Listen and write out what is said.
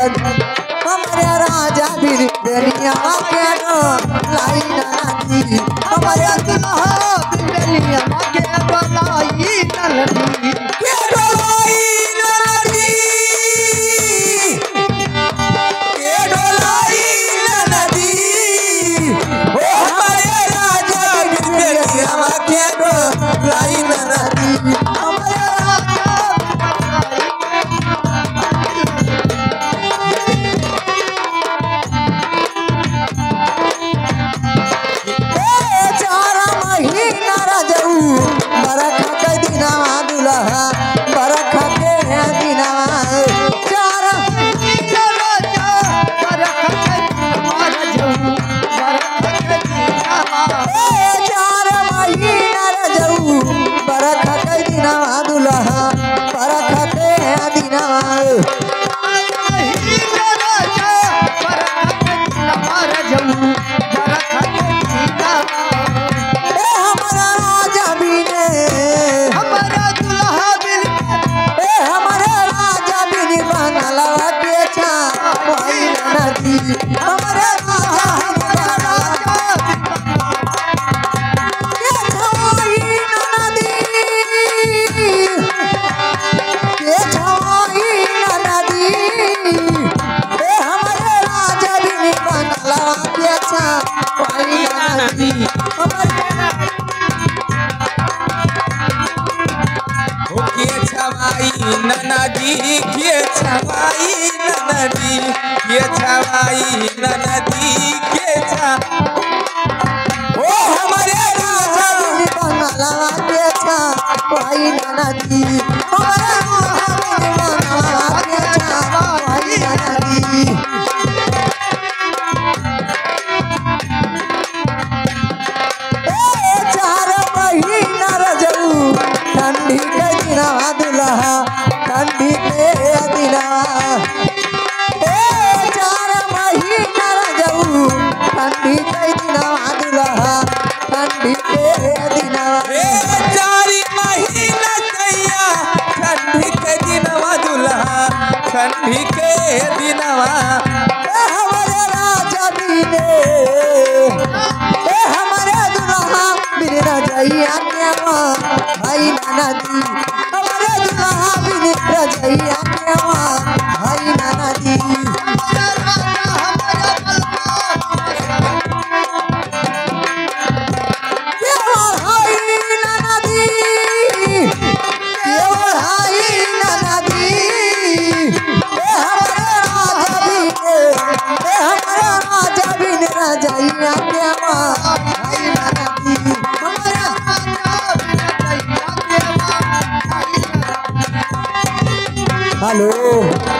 हमारे राजा बिन बेलिया के लाई नदी हमारे दुल्हा बिन बेलिया के लाई नदी के लाई नदी के लाई नदी ओ हमारे राजा बिन बेलिया के लाई नदी हमारे नदी के छवाई नदी के छवाई नदी के ओ हमारे राजा बंगला के छवाई नदी हमारे बंगला के छवाई नदी चार महीना रजऊ ठंडी के दिना दुल्हा ठंडी के दिना 4 महीना रजऊ ठंडी के दिना दुल्हा ठंडी के दिना 4 महीना सैया ठंडी के दिनवा दुल्हा ठंडी के दिनवा हमारे राजा बिने हमारे दुल्हा बिन रजैया के भाई नदी हमारे दुल्हा बिन रजैया के भाई नदी हेलो।